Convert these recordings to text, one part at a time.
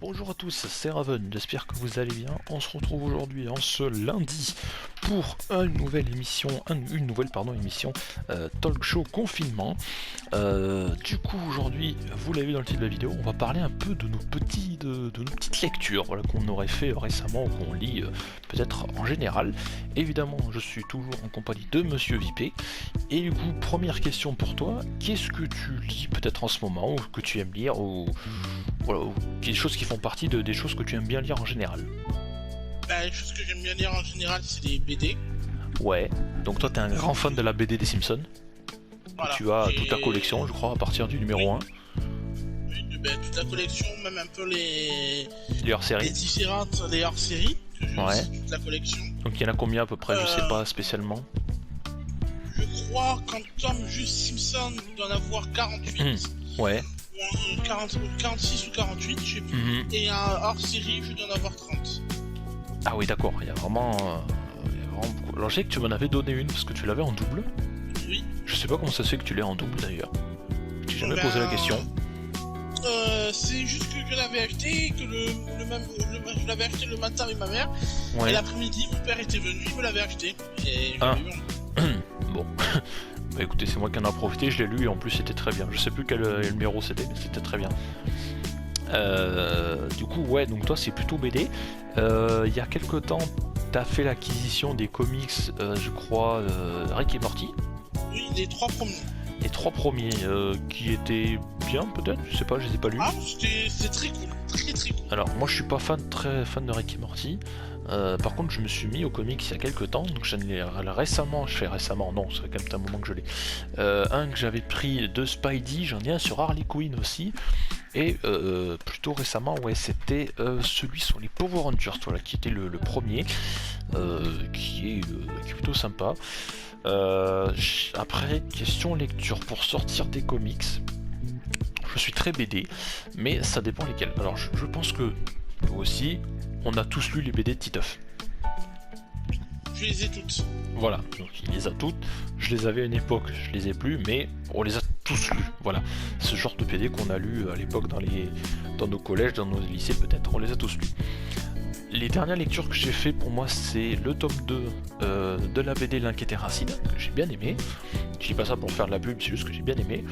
Bonjour à tous, c'est Raven, j'espère que vous allez bien. On se retrouve aujourd'hui en ce lundi pour une nouvelle émission, émission talk show confinement. Du coup aujourd'hui, vous l'avez vu dans le titre de la vidéo, on va parler un peu de nos petites lectures qu'on aurait fait récemment ou qu'on lit peut-être en général. Évidemment, je suis toujours en compagnie de Monsieur Vipé. Et du coup, première question pour toi, qu'est-ce que tu lis peut-être en ce moment ou que tu aimes lire ou voilà, des choses qui font partie des choses que tu aimes bien lire en général? Les choses que j'aime bien lire en général, c'est les BD. Ouais, donc toi t'es un grand fan de la BD des Simpsons. Voilà. Tu as toute la collection, je crois, à partir du numéro 1. Oui, toute la collection, même un peu les hors-séries. Les hors-séries, que j'ai Ouais. aussi toute la collection. Donc il y en a combien à peu près, je sais pas spécialement. Je crois qu'en tome juste Simpson, il doit en avoir 48. Ouais. 46 ou 48, je sais plus. Et un hors-série, je dois en avoir 30. Ah oui, d'accord, il y a vraiment beaucoup. Alors je sais que tu m'en avais donné une parce que tu l'avais en double. Oui. Je sais pas comment ça se fait que tu l'aies en double d'ailleurs. J'ai jamais posé la question. C'est juste que je l'avais acheté et que je l'avais acheté le matin avec ma mère. Ouais. Et l'après-midi, mon père était venu, il me l'avait acheté. Et je l'ai eu Bon. Bah écoutez, c'est moi qui en ai profité, je l'ai lu et en plus c'était très bien. Je sais plus quel numéro c'était, mais c'était très bien. Du coup, ouais, donc toi c'est plutôt BD. Il y a quelques temps, t'as fait l'acquisition des comics, je crois, Rick et Morty. Oui, les 3 premiers. Les 3 premiers qui étaient bien peut-être, je sais pas, je les ai pas lus. Ah, c'était très cool, très cool. Alors moi je suis pas très fan de Rick et Morty. Par contre je me suis mis aux comics il y a quelques temps, donc j'en ai récemment, non, ça fait quand même un moment que je l'ai. Un que j'avais pris de Spidey, j'en ai un sur Harley Quinn aussi. Et plutôt récemment, ouais, c'était celui sur les Power Rangers, voilà, qui était le premier, qui est plutôt sympa. Après, question lecture, pour sortir des comics, je suis très BD, mais ça dépend lesquels. Alors je pense que nous aussi, on a tous lu les BD de Titeuf. Je les ai toutes. Voilà, donc il les a toutes. Je les avais à une époque, je les ai plus, mais on les a tous lus. Voilà, ce genre de BD qu'on a lu à l'époque dans nos collèges, dans nos lycées peut-être, on les a tous lus. Les dernières lectures que j'ai fait pour moi, c'est le tome 2 de la BD L'Inquiété Racine, que j'ai bien aimé. Je dis pas ça pour faire de la pub, c'est juste que j'ai bien aimé.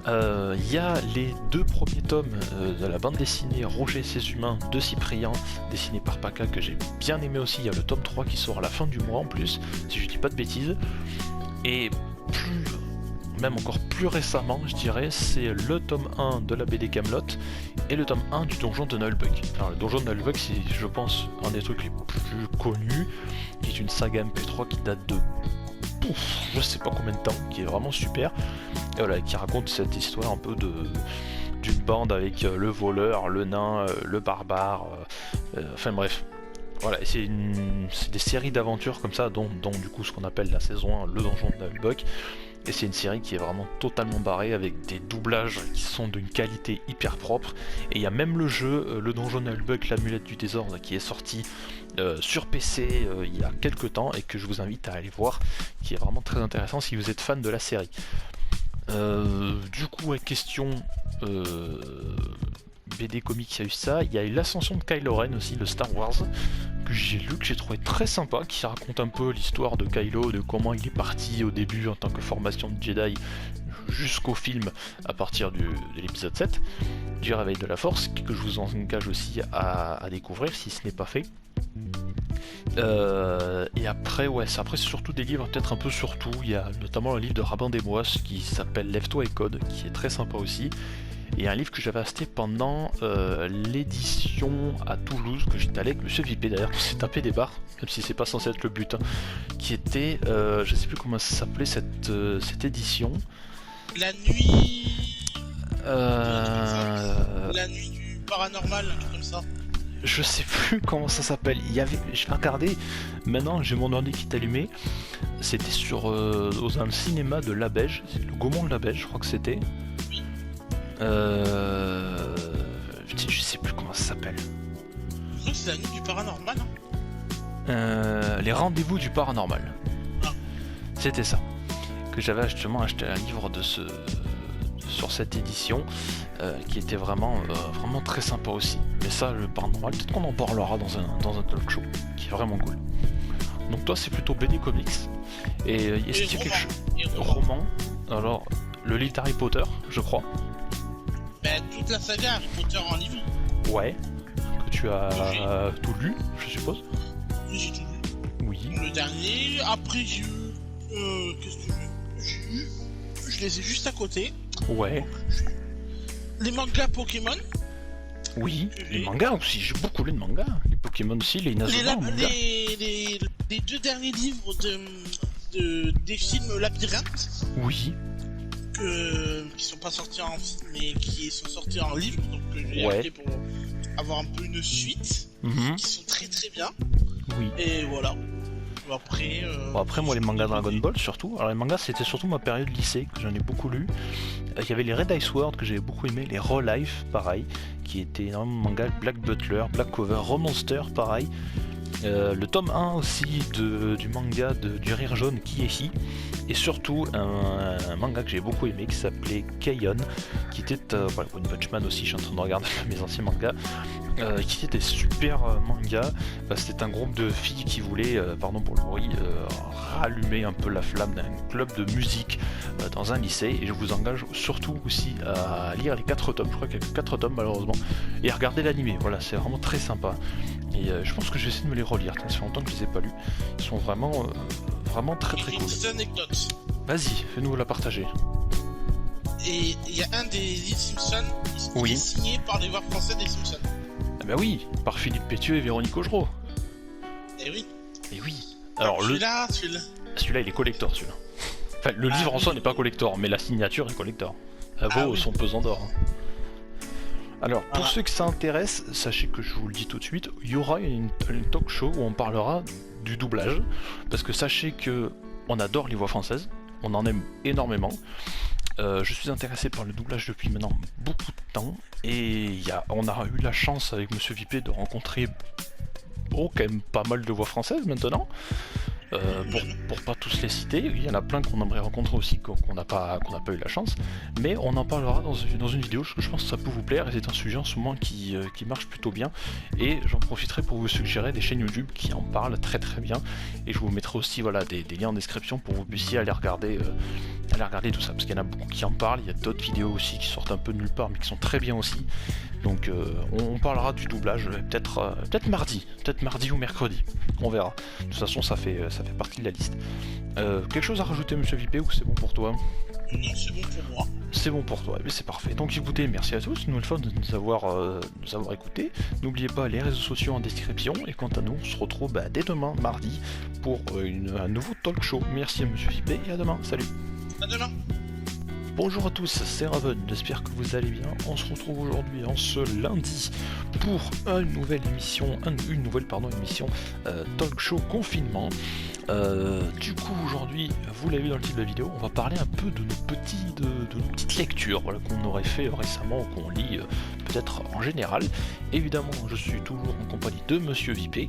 Il y a les 2 premiers tomes de la bande dessinée Roger et ses humains de Cyprien, dessiné par Paca, que j'ai bien aimé aussi. Il y a le tome 3 qui sort à la fin du mois en plus, si je dis pas de bêtises. Et même encore plus récemment, je dirais, c'est le tome 1 de la BD Camelot et le tome 1 du donjon de Nullbug. Alors le donjon de Nullbug, c'est, je pense, un des trucs les plus connus, qui est une saga MP3 qui date de je sais pas combien de temps, qui est vraiment super, et voilà, qui raconte cette histoire un peu d'une bande avec le voleur, le nain, le barbare, enfin bref. Voilà, et c'est des séries d'aventures comme ça, dont du coup ce qu'on appelle la saison 1, le donjon de Nullbug. Et c'est une série qui est vraiment totalement barrée avec des doublages qui sont d'une qualité hyper propre. Et il y a même le jeu, le donjon de Nullbug, l'amulette du désordre, qui est sorti sur PC il y a quelques temps et que je vous invite à aller voir, qui est vraiment très intéressant si vous êtes fan de la série. Du coup, ouais, question BD comics, il y a eu ça. Il y a eu l'ascension de Kylo Ren aussi, le Star Wars, que j'ai lu, que j'ai trouvé très sympa, qui raconte un peu l'histoire de Kylo, de comment il est parti au début en tant que formation de Jedi jusqu'au film à partir de l'épisode 7 du Réveil de la Force, que je vous engage aussi à découvrir si ce n'est pas fait. Et après, ouais, c'est surtout des livres, peut-être un peu sur tout. Il y a notamment un livre de Rabin des Mois qui s'appelle Lève-toi et code, qui est très sympa aussi. Et un livre que j'avais acheté pendant l'édition à Toulouse, que j'étais allé avec Monsieur Vipé d'ailleurs, qui s'est tapé des barres, même si c'est pas censé être le but, hein, qui était, je sais plus comment ça s'appelait cette édition. La nuit... La nuit du paranormal, un truc comme ça. Je sais plus comment ça s'appelle. Je vais regarder. Maintenant, j'ai mon ordi qui est allumé. C'était dans un cinéma de Labège, c'est le Gaumont de Labège, je crois que c'était. Je sais plus comment ça s'appelle. Je crois que c'est la nuit du paranormal. Hein. Les rendez-vous du paranormal. Ah. C'était ça. Que j'avais justement acheté un livre sur cette édition qui était vraiment très sympa aussi. mais ça, le paranormal, peut-être qu'on en parlera dans un talk show, qui est vraiment cool. Donc toi, c'est plutôt BD Comics, et est-ce qu'il y a quelque chose... Roman, alors, le livre d'Harry Potter, je crois. Ben, toute la saga Harry Potter en livre. Ouais, que tu as tout lu, je suppose. Oui, j'ai tout lu. Oui. Le dernier, après j'ai eu... qu'est-ce que j'ai eu? Je les ai juste à côté. Ouais. Les mangas Pokémon. Oui, les mangas aussi, j'ai beaucoup lu de mangas. Les Pokémon aussi, les Inazuma manga. Les deux derniers livres des films Labyrinthe. Oui. Qui sont pas sortis en film, mais qui sont sortis en livre. Donc j'ai acheté pour avoir un peu une suite. Qui sont très très bien. Oui. Et voilà. Après, moi les mangas Dragon Ball surtout. Alors les mangas c'était surtout ma période lycée que j'en ai beaucoup lu. Il y avait les Red Ice World que j'avais beaucoup aimé, les Raw Life pareil, qui étaient énormément de mangas, Black Butler, Black Cover, Romonster pareil. Le tome 1 aussi du manga du Rire Jaune Kieshi, et surtout un manga que j'ai beaucoup aimé qui s'appelait Keion, qui était One Punch Man aussi, je suis en train de regarder mes anciens mangas, qui était des super mangas. C'était un groupe de filles qui voulaient, pardon pour le bruit, rallumer un peu la flamme d'un club de musique dans un lycée, et je vous engage surtout aussi à lire les 4 tomes, je crois qu'il y a que 4 tomes malheureusement, et à regarder l'animé, voilà, c'est vraiment très sympa. Et je pense que je vais essayer de me les relire, ça fait longtemps que je les ai pas lus. Ils sont vraiment très très cool. Une petite anecdote. Vas-y, fais-nous la partager. Et il y a un des Simpsons qui est signé par les voix français des Simpsons. Ah bah oui, par Philippe Pétieux et Véronique Augereau. Eh oui. Et oui. Alors celui-là. Celui-là il est collector celui-là. Enfin le livre en soi n'est pas collector, mais la signature est collector. Elle vaut son pesant d'or. Alors, pour ceux que ça intéresse, sachez que je vous le dis tout de suite, il y aura une talk show où on parlera du doublage, parce que sachez que on adore les voix françaises, on en aime énormément. Je suis intéressé par le doublage depuis maintenant beaucoup de temps, et on a eu la chance avec Monsieur Vipé de rencontrer quand même pas mal de voix françaises maintenant. Pour pas tous les citer, il y en a plein qu'on aimerait rencontrer aussi qu'on n'a pas eu la chance, mais on en parlera dans une vidéo, parce que je pense que ça peut vous plaire, et c'est un sujet en ce moment qui marche plutôt bien, et j'en profiterai pour vous suggérer des chaînes YouTube qui en parlent très très bien, et je vous mettrai aussi des liens en description pour que vous puissiez aller regarder tout ça, parce qu'il y en a beaucoup qui en parlent, il y a d'autres vidéos aussi qui sortent un peu de nulle part mais qui sont très bien aussi. Donc on parlera du doublage peut-être mardi ou mercredi, on verra. De toute façon ça fait partie de la liste. Quelque chose à rajouter Monsieur Vipé, ou c'est bon pour toi? Non, c'est bon pour moi. C'est bon pour toi, mais c'est parfait. Donc écoutez, merci à tous, une nouvelle fois de nous avoir écoutés. N'oubliez pas les réseaux sociaux en description, et quant à nous, on se retrouve dès demain, mardi, pour un nouveau talk show. Merci à Monsieur Vipé, et à demain, salut. À demain. Bonjour à tous, c'est Raven, j'espère que vous allez bien. On se retrouve aujourd'hui en ce lundi pour une nouvelle émission talk show confinement. Du coup aujourd'hui, vous l'avez vu dans le titre de la vidéo, on va parler un peu de nos petites lectures qu'on aurait fait récemment, ou qu'on lit peut-être en général. Évidemment, je suis toujours en compagnie de Monsieur Vipé.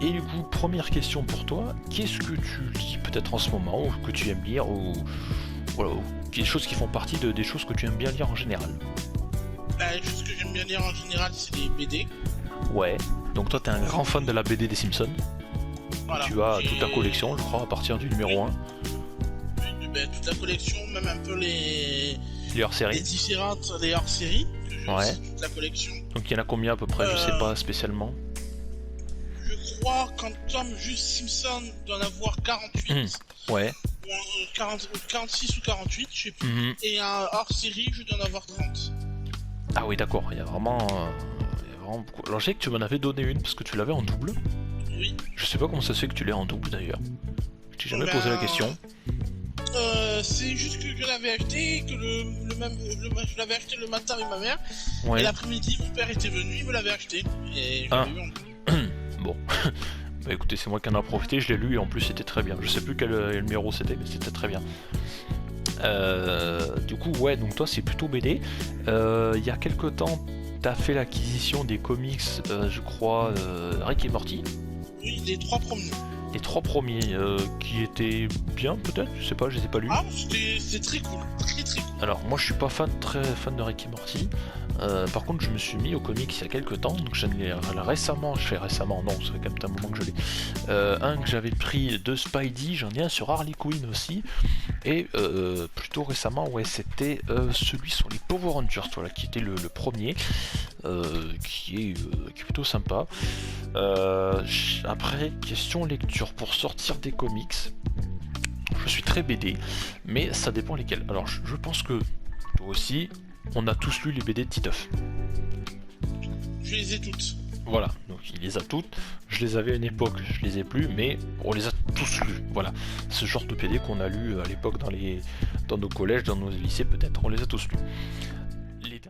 Et du coup, première question pour toi, qu'est-ce que tu lis peut-être en ce moment, ou que tu aimes lire, ou des choses qui font partie des choses que tu aimes bien lire en général? Les choses que j'aime bien lire en général, c'est les BD. Ouais, donc toi t'es un grand fan de la BD des Simpsons. Voilà, tu as toute ta collection, je crois, à partir du numéro 1. Toute la collection, même un peu les hors-séries. Les hors-séries, toute la collection. Donc il y en a combien à peu près, je sais pas spécialement. Je crois qu'en tome juste Simpson doit en avoir 48. Ouais. 46 ou 48, je sais plus. Et un hors-série, je dois en avoir 30. Ah oui, d'accord, il y a vraiment beaucoup. Alors je sais que tu m'en avais donné une parce que tu l'avais en double. Oui. Je sais pas comment ça se fait que tu l'aies en double d'ailleurs. Je t'ai jamais posé la question. C'est juste que je l'avais acheté, que je l'avais acheté le matin avec ma mère. Ouais. Et l'après-midi, mon père était venu, il me l'avait acheté. Et je l'avais eu en double. Bon. Bah écoutez, c'est moi qui en ai profité, je l'ai lu et en plus c'était très bien. Je sais plus quel numéro c'était, mais c'était très bien. Du coup, ouais, donc toi c'est plutôt BD. Il y a quelques temps, t'as fait l'acquisition des comics, je crois, Rick et Morty. Oui, les 3 premiers. Les 3 premiers qui étaient bien peut-être, je sais pas, je les ai pas lus. Ah, c'est très cool, très très cool. Alors moi je suis pas très fan de Rick et Morty. Par contre je me suis mis au comics il y a quelques temps, donc j'en ai récemment, non, ça fait quand même un moment que je l'ai. Un que j'avais pris de Spidey, j'en ai un sur Harley Quinn aussi, et plutôt récemment, ouais, c'était celui sur les Power Rangers, voilà, qui était le premier, qui est plutôt sympa. Après, question lecture, pour sortir des comics, je suis très BD, mais ça dépend lesquels. Alors je pense que toi aussi, on a tous lu les BD de Titeuf. Je les ai toutes. Voilà, donc il les a toutes. Je les avais à une époque, je les ai plus, mais on les a tous lus. Voilà, ce genre de BD qu'on a lu à l'époque dans nos collèges, dans nos lycées peut-être, on les a tous lus.